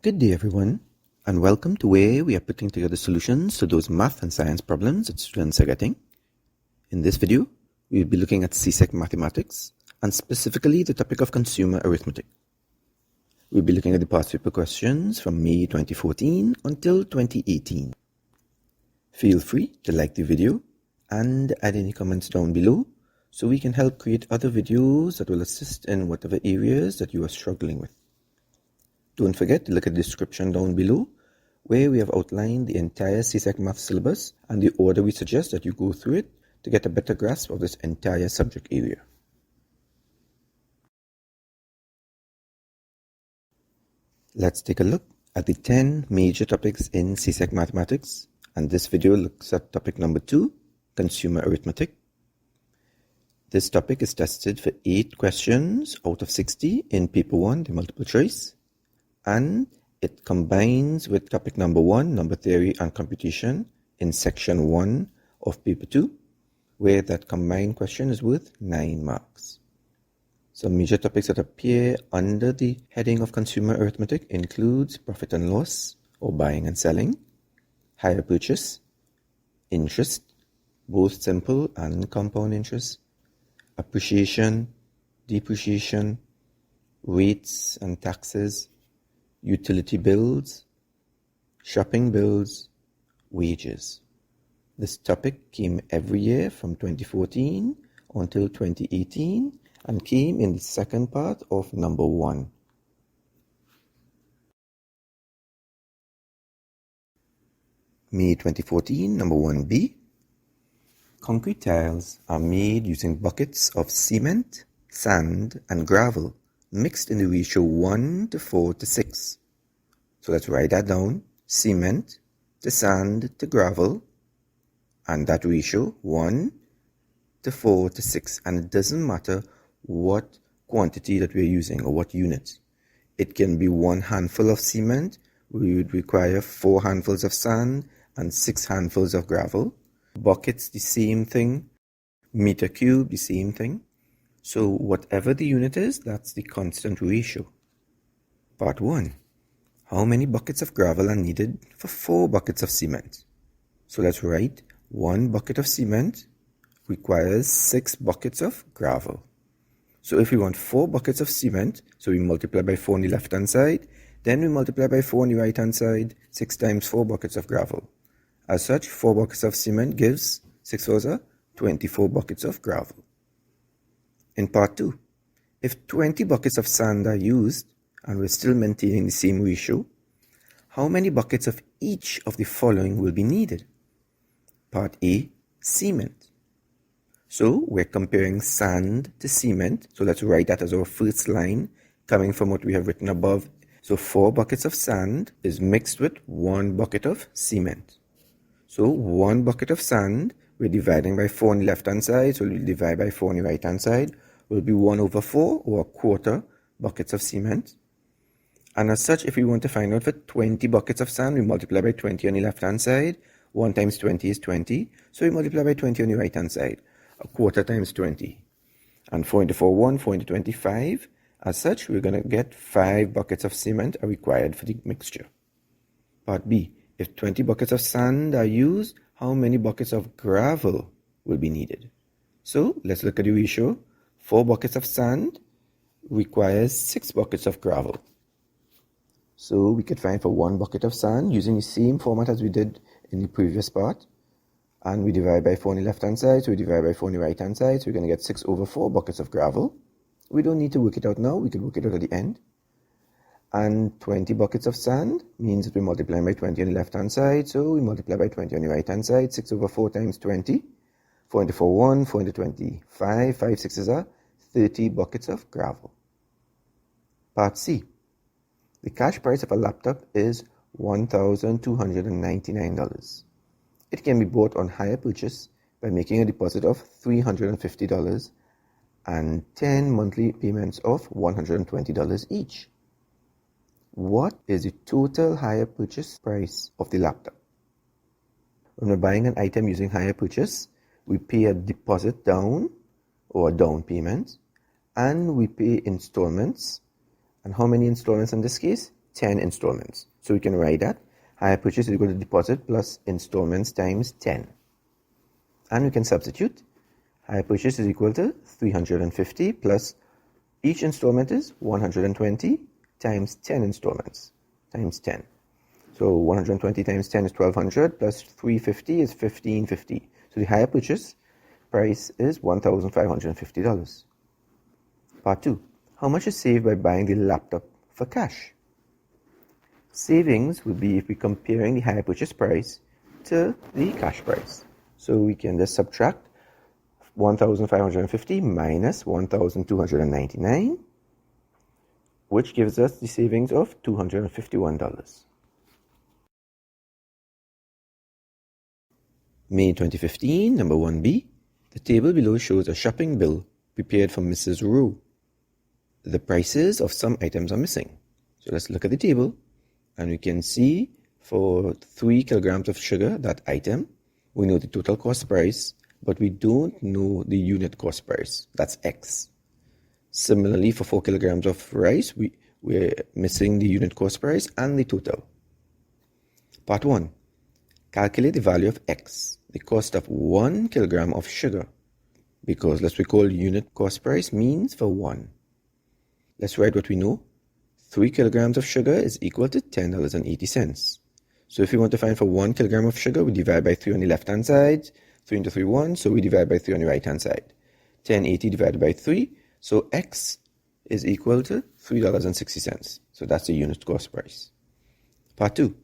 Good day everyone, and welcome to where we are putting together solutions to those math and science problems that students are getting. In this video, we will be looking at CSEC Mathematics, and specifically the topic of Consumer Arithmetic. We'll be looking at the past paper questions from May 2014 until 2018. Feel free to like the video and add any comments down below so we can help create other videos that will assist in whatever areas that you are struggling with. Don't forget to look at the description down below where we have outlined the entire CSEC Math syllabus and the order we suggest that you go through it to get a better grasp of this entire subject area. Let's take a look at the 10 major topics in CSEC Mathematics, and this video looks at topic number 2, Consumer Arithmetic. This topic is tested for 8 questions out of 60 in paper 1, the multiple choice. And it combines with topic number 1, number theory and computation, in section 1 of paper 2, where that combined question is worth 9 marks. Some major topics that appear under the heading of consumer arithmetic includes profit and loss, or buying and selling, hire purchase, interest, both simple and compound interest, appreciation, depreciation, rates and taxes, utility bills, shopping bills, wages. This topic came every year from 2014 until 2018 and came in the second part of number 1. May 2014, number 1B. Concrete tiles are made using buckets of cement, sand, and gravel mixed in the ratio 1 to 4 to 6. So let's write that down. Cement to sand to gravel, and that ratio 1 to 4 to 6. And it doesn't matter what quantity that we're using or what unit. It can be 1 handful of cement. We would require 4 handfuls of sand and 6 handfuls of gravel. Buckets, the same thing. Meter cube, the same thing. So whatever the unit is, that's the constant ratio. Part 1. How many buckets of gravel are needed for 4 buckets of cement? So let's write 1 bucket of cement requires 6 buckets of gravel. So if we want 4 buckets of cement, so we multiply by 4 on the left hand side, then we multiply by 4 on the right hand side, 6 times 4 buckets of gravel. As such, 4 buckets of cement gives 6 4s are 24 buckets of gravel. In part 2, if 20 buckets of sand are used and we're still maintaining the same ratio, how many buckets of each of the following will be needed? Part A, cement. So we're comparing sand to cement. So let's write that as our first line coming from what we have written above. So 4 buckets of sand is mixed with 1 bucket of cement. So 1 bucket of sand, we're dividing by 4 on the left hand side, so we'll divide by 4 on the right hand side, will be 1 over 4 or a quarter buckets of cement. And as such, if we want to find out for 20 buckets of sand, we multiply by 20 on the left hand side. 1 times 20 is 20. So we multiply by 20 on the right hand side. A quarter times 20. And 4 into 4, 1, 4 into 25. As such, we're going to get 5 buckets of cement are required for the mixture. Part B. If 20 buckets of sand are used, how many buckets of gravel will be needed? So let's look at the ratio. 4 buckets of sand requires 6 buckets of gravel. So we could find for 1 bucket of sand using the same format as we did in the previous part. And we divide by 4 on the left hand side, so we divide by 4 on the right hand side. So we're going to get 6 over 4 buckets of gravel. We don't need to work it out now, we can work it out at the end. And 20 buckets of sand means that we're multiplying by 20 on the left hand side. So we multiply by 20 on the right hand side. 6 over 4 times 20. 4 into 4, 1, 4 into 25, 5 6s are 30 buckets of gravel. Part C. The cash price of a laptop is $1,299. It can be bought on hire purchase by making a deposit of $350 and 10 monthly payments of $120 each. What is the total hire purchase price of the laptop? When we're buying an item using hire purchase, we pay a deposit down or a down payment, and we pay installments. And how many installments in this case? 10 installments. So we can write that hire purchase is equal to deposit plus installments times 10. And we can substitute hire purchase is equal to 350 plus each installment is 120 times 10 installments times 10. So 120 times 10 is 1200 plus 350 is 1550. So the hire purchase price is $1,550. Part 2. How much is saved by buying the laptop for cash? Savings would be if we're comparing the hire purchase price to the cash price. So we can just subtract 1,550 minus 1,299, which gives us the savings of $251. May 2015, number 1B. The table below shows a shopping bill prepared for Mrs. Rowe. The prices of some items are missing. So let's look at the table, and we can see for 3 kilograms of sugar, that item, we know the total cost price, but we don't know the unit cost price. That's X. Similarly, for 4 kilograms of rice, we're missing the unit cost price and the total. Part 1. Calculate the value of X, the cost of 1 kilogram of sugar, because let's recall unit cost price means for 1. Let's write what we know. 3 kilograms of sugar is equal to $10.80. So if we want to find for 1 kilogram of sugar, we divide by 3 on the left-hand side. 3 into 3, 1, so we divide by 3 on the right-hand side. 1080 divided by 3, so X is equal to $3.60. So that's the unit cost price. Part 2.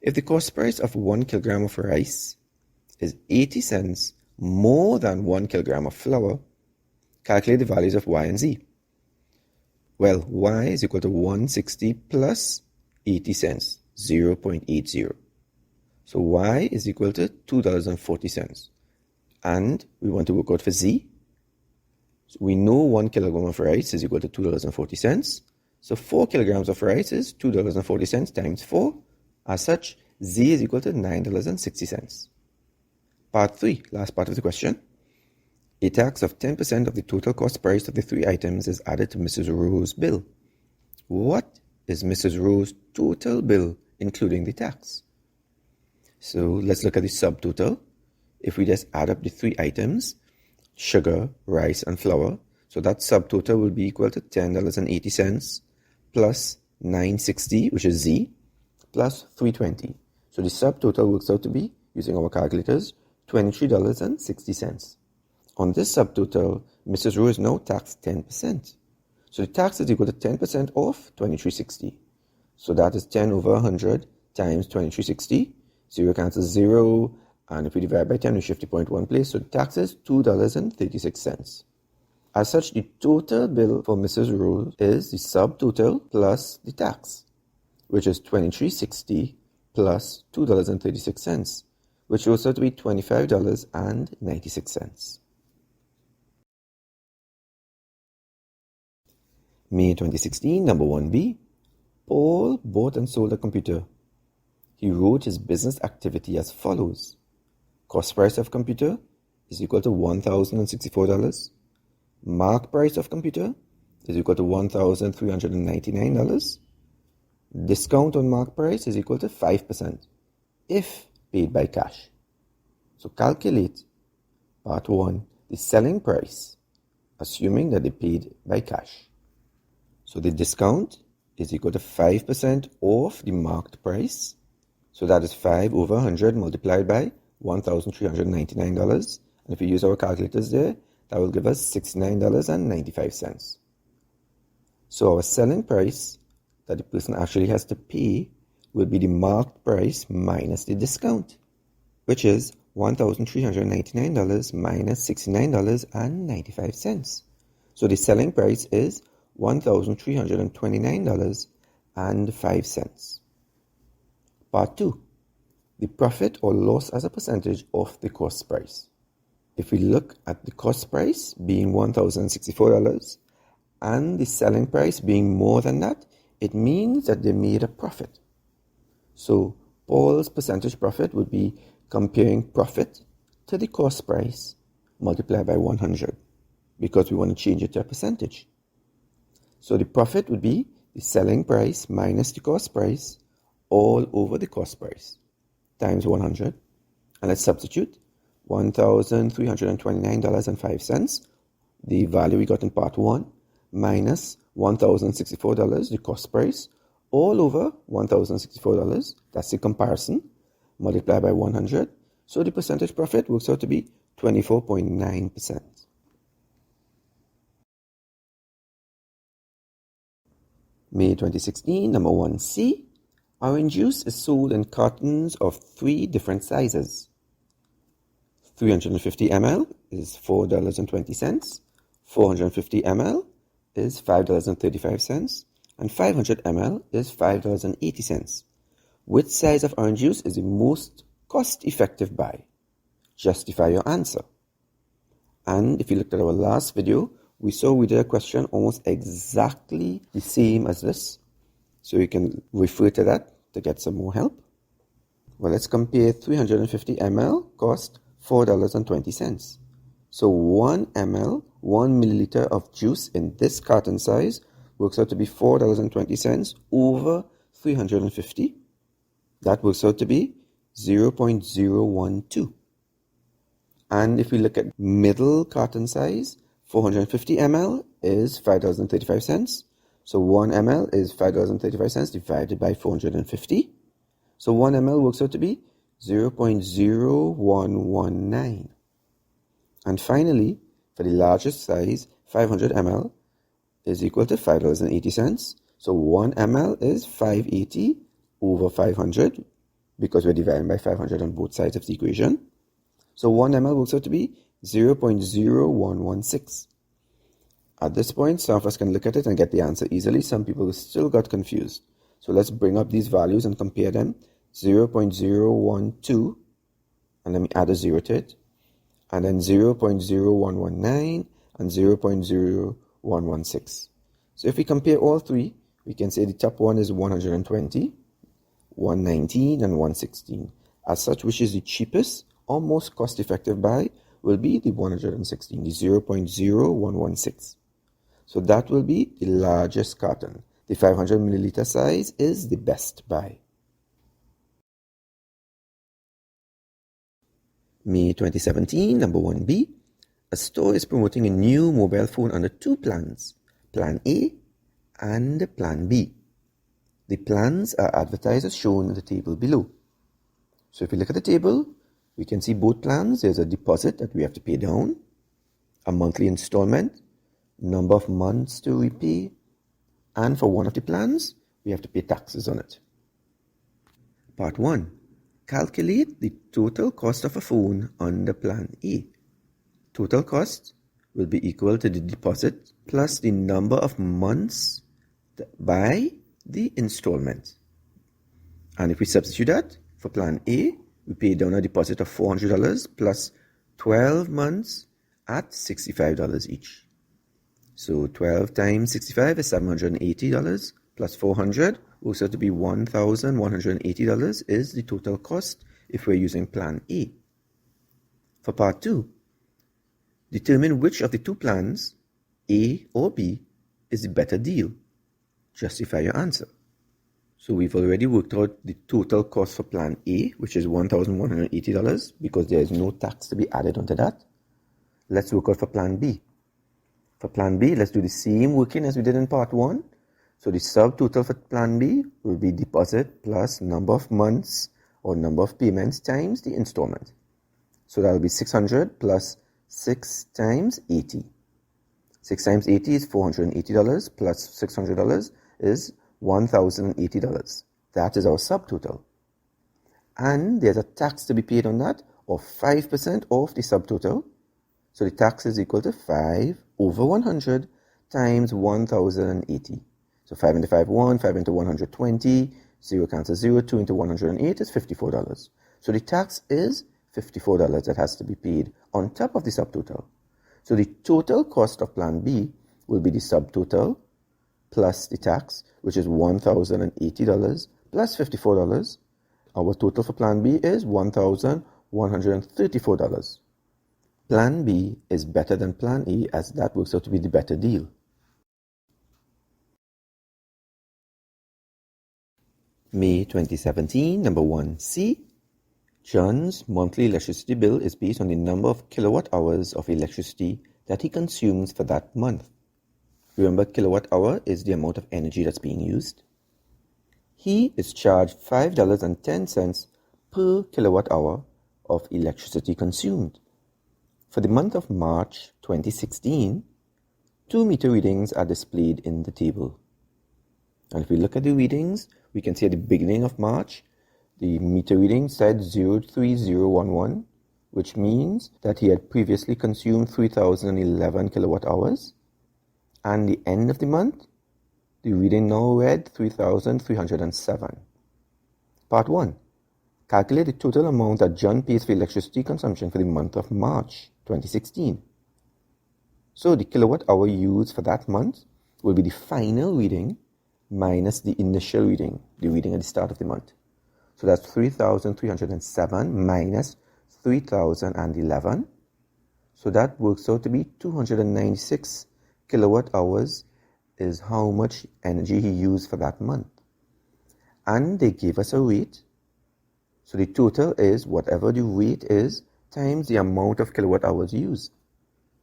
If the cost price of 1 kilogram of rice is 80 cents more than 1 kilogram of flour, calculate the values of Y and Z. Well, Y is equal to 160 plus 80 cents, 0.80. So Y is equal to $2.40. And we want to work out for Z. So we know 1 kilogram of rice is equal to $2.40. So 4 kilograms of rice is $2.40 times 4. As such, Z is equal to $9.60. Part 3, last part of the question. A tax of 10% of the total cost price of the 3 items is added to Mrs. Rowe's bill. What is Mrs. Rowe's total bill, including the tax? So let's look at the subtotal. If we just add up the 3 items, sugar, rice, and flour, so that subtotal will be equal to $10.80 plus $9.60, which is Z, plus $3.20. So the subtotal works out to be, using our calculators, $23.60. On this subtotal, Mrs. Rowe is now taxed 10%. So the tax is equal to 10% of $23.60. So that is 10 over 100 times $23.60. 0 cancels 0, and if we divide by 10, we shift the point one place. So the tax is $2.36. As such, the total bill for Mrs. Rowe is the subtotal plus the tax, which is $23.60 plus $2.36, which works out to be $25.96. May 2016, number 1B. Paul bought and sold a computer. He wrote his business activity as follows. Cost price of computer is equal to $1,064. Mark price of computer is equal to $1,399. Discount on mark price is equal to 5% if paid by cash. So calculate, part 1, the selling price, assuming that they paid by cash. So the discount is equal to 5% off the marked price. So that is 5 over 100 multiplied by $1,399. And if we use our calculators there, that will give us $69.95. So our selling price that the person actually has to pay will be the marked price minus the discount, which is $1,399 minus $69.95. So the selling price is $1,329.05. Part 2. The profit or loss as a percentage of the cost price. If we look at the cost price being $1,064 and the selling price being more than that, it means that they made a profit. So Paul's percentage profit would be comparing profit to the cost price multiplied by 100, because we want to change it to a percentage. So the profit would be the selling price minus the cost price all over the cost price times 100. And let's substitute $1,329.05, the value we got in part 1, minus $1,064, the cost price, all over $1,064, that's the comparison, multiplied by 100. So the percentage profit works out to be 24.9%. May 2016, number 1C. Orange juice is sold in cartons of 3 different sizes. 350 ml is $4.20, 450 ml is $5.35, and 500 ml is $5.80. Which size of orange juice is the most cost-effective buy? Justify your answer. And if you looked at our last video, we saw we did a question almost exactly the same as this. So you can refer to that to get some more help. Well, let's compare 350 ml cost $4.20. So 1 ml, 1 milliliter of juice in this carton size works out to be $4.20 over 350. That works out to be 0.012. And if we look at middle carton size, 450 ml is $5.35. So 1 ml is $5.35 divided by 450. So 1 ml works out to be 0.0119. And finally, for the largest size, 500 ml is equal to $5.80. So 1 ml is $5.80 over 500 because we're dividing by 500 on both sides of the equation. So 1 ml works out to be 0.0116. At this point, some of us can look at it and get the answer easily. Some people still got confused. So let's bring up these values and compare them. 0.012, and let me add a 0 to it. And then 0.0119 and 0.0116. So if we compare all three, we can say the top one is 120, 119, and 116. As such, which is the cheapest or most cost-effective buy will be the 116, the 0.0116. So that will be the largest carton. The 500 milliliter size is the best buy. May 2017, number 1B. A store is promoting a new mobile phone under 2 plans, Plan A and Plan B. The plans are advertised as shown in the table below. So if we look at the table, we can see both plans. There's a deposit that we have to pay down, a monthly installment, number of months to repay, and for one of the plans, we have to pay taxes on it. Part 1. Calculate the total cost of a phone under Plan A. Total cost will be equal to the deposit plus the number of months by the installment. And if we substitute that for Plan A, we pay down a deposit of $400 plus 12 months at $65 each. So 12 times 65 is $780 plus 400 works out to be $1,180 is the total cost if we're using Plan A. For Part 2, determine which of the 2 plans, A or B, is the better deal. Justify your answer. So we've already worked out the total cost for Plan A, which is $1,180 because there is no tax to be added onto that. Let's work out for Plan B. For Plan B, let's do the same working as we did in Part 1. So the subtotal for Plan B will be deposit plus number of months or number of payments times the installment. So that will be 600 plus 6 times 80. 6 times 80 is $480 plus $600 is $1,080. That is our subtotal. And there's a tax to be paid on that of 5% of the subtotal. So the tax is equal to 5 over 100 times 1,080. So 5 into 5, 1, 5 into 120, 0 cancels 0, 2 into 108 is $54. So the tax is $54 that has to be paid on top of the subtotal. So the total cost of Plan B will be the subtotal plus the tax, which is $1,080 plus $54. Our total for Plan B is $1,134. Plan B is better than Plan A as that works out to be the better deal. May 2017, number 1C. John's monthly electricity bill is based on the number of kilowatt hours of electricity that he consumes for that month. Remember, kilowatt hour is the amount of energy that's being used. He is charged $5.10 per kilowatt hour of electricity consumed. For the month of March 2016, 2 meter readings are displayed in the table. And if we look at the readings, we can see at the beginning of March, the meter reading said 03011, which means that he had previously consumed 3011 kilowatt hours. And the end of the month, the reading now read 3307. Part 1. Calculate the total amount that John pays for electricity consumption for the month of March 2016. So the kilowatt hour used for that month will be the final reading minus the initial reading, the reading at the start of the month. So that's 3,307 minus 3,011. So that works out to be 296 kilowatt hours is how much energy he used for that month. And they gave us a rate. So the total is whatever the rate is times the amount of kilowatt hours used.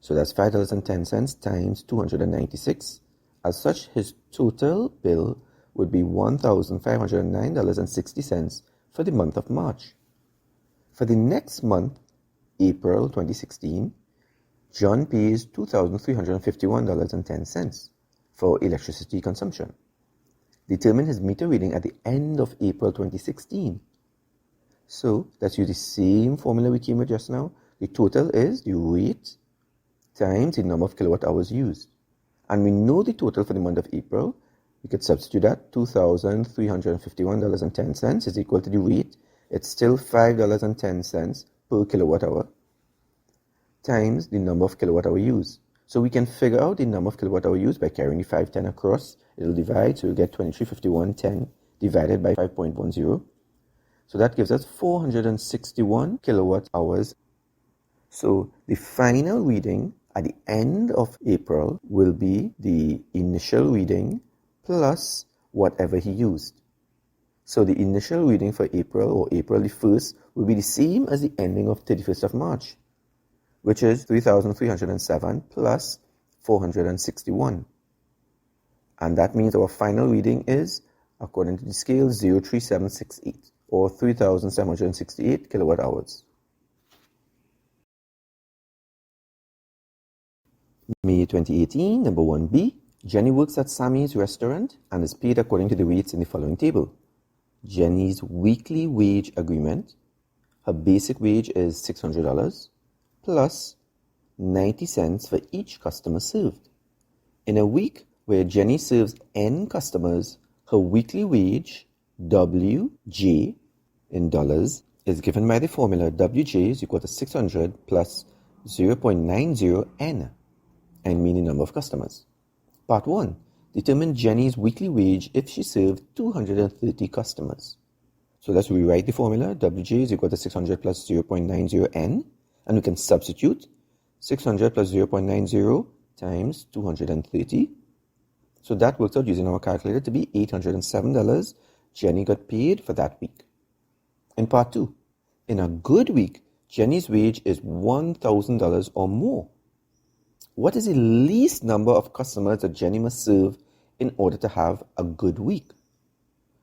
So that's $5.10 times 296. As such, his total bill would be $1,509.60 for the month of March. For the next month, April 2016, John pays $2,351.10 for electricity consumption. Determine his meter reading at the end of April 2016. So let's use the same formula we came with just now. The total is the rate times the number of kilowatt hours used. And we know the total for the month of April. We could substitute that. $2,351.10 is equal to the rate. It's still $5.10 per kilowatt hour times the number of kilowatt hour used. So we can figure out the number of kilowatt hour used by carrying the 510 across. It'll divide, so we get 2351.10 divided by 5.10. So that gives us 461 kilowatt hours. So the final reading at the end of April will be the initial reading plus whatever he used. So the initial reading for April, or April the 1st, will be the same as the ending of 31st of March, which is 3,307 plus 461. And that means our final reading is, according to the scale, 03768, or 3,768 kilowatt hours. May 2018, number 1B. Jenny works at Sammy's restaurant and is paid according to the rates in the following table. Jenny's weekly wage agreement. Her basic wage is $600 plus 90 cents for each customer served. In a week where Jenny serves N customers, her weekly wage, WJ, in dollars, is given by the formula WJ is equal to 600 plus 0.90N. N meaning number of customers. Part 1. Determine Jenny's weekly wage if she served 230 customers. So let's rewrite the formula. WJ is equal to 600 plus 0.90N. And we can substitute 600 plus 0.90 times 230. So that works out using our calculator to be $807 Jenny got paid for that week. In part 2. In a good week, Jenny's wage is $1,000 or more. What is the least number of customers that Jenny must serve in order to have a good week?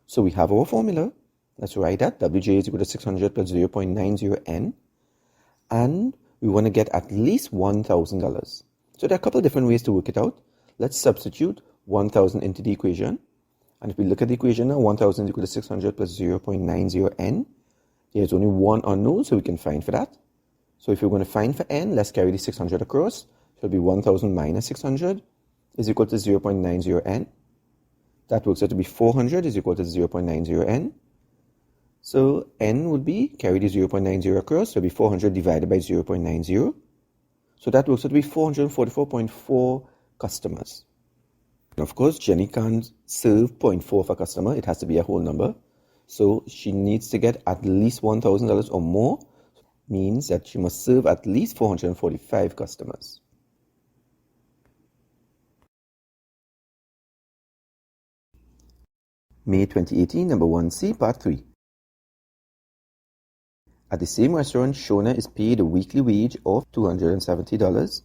So we have our formula. Let's write that. WJ is equal to 600 plus 0.90N. And we want to get at least $1,000. So there are a couple of different ways to work it out. Let's substitute 1,000 into the equation. And if we look at the equation now, 1,000 is equal to 600 plus 0.90N. There's only one unknown, so we can find for that. So if we're going to find for N, let's carry the 600 across. So it'll be 1,000 minus 600 is equal to 0.90N. That works out to be 400 is equal to 0.90N. So N would be, carry the 0.90 across, so it'll be 400 divided by 0.90. So that works out to be 444.4 customers. And of course, Jenny can't serve 0.4 for a customer. It has to be a whole number. So she needs to get at least $1,000 or more. Means that she must serve at least 445 customers. May 2018, number 1C, part 3. At the same restaurant, Shona is paid a weekly wage of $270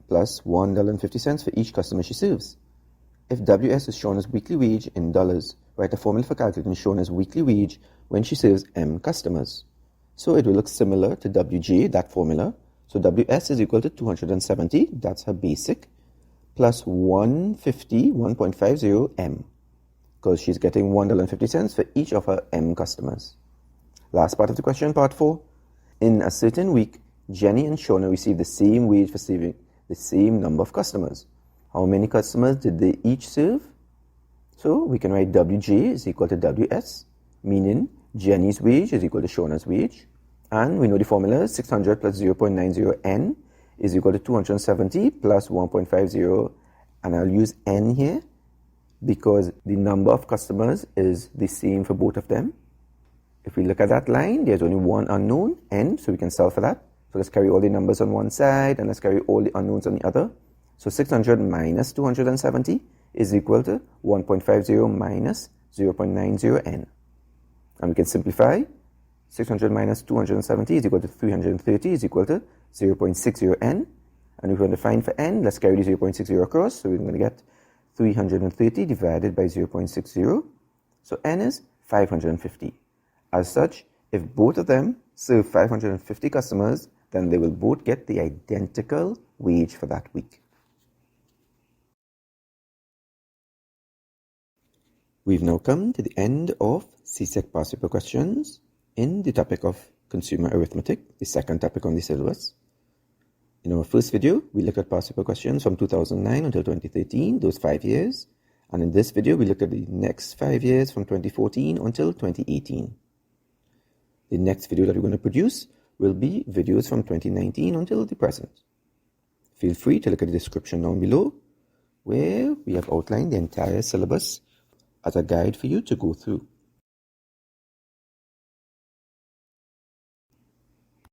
plus $1.50 for each customer she serves. If WS is Shona's weekly wage in dollars, write a formula for calculating Shona's weekly wage when she serves M customers. So it will look similar to WJ, that formula. So WS is equal to 270, that's her basic, plus 150 M, because she's getting $1.50 for each of her M customers. Last part of the question, part 4. In a certain week, Jenny and Shona received the same wage for serving the same number of customers. How many customers did they each serve? So we can write WJ is equal to WS, meaning Jenny's wage is equal to Shona's wage. And we know the formula is 600 plus 0.90 N is equal to 270 plus 1.50. And I'll use N here because the number of customers is the same for both of them. If we look at that line, there's only one unknown, N, so we can solve for that. So let's carry all the numbers on one side and let's carry all the unknowns on the other. So 600 minus 270 is equal to 1.50 minus 0.90 N. And we can simplify. 600 minus 270 is equal to 330 is equal to 0.60 N. And if we want to find for N, let's carry the 0.60 across. So we're going to get 330 divided by 0.60. So N is 550. As such, if both of them serve 550 customers, then they will both get the identical wage for that week. We've now come to the end of CSEC past paper questions in the topic of Consumer Arithmetic, the second topic on the syllabus. In our first video, we looked at past paper questions from 2009 until 2013, those 5 years. And in this video, we look at the next 5 years from 2014 until 2018. The next video that we're going to produce will be videos from 2019 until the present. Feel free to look at the description down below, where we have outlined the entire syllabus as a guide for you to go through.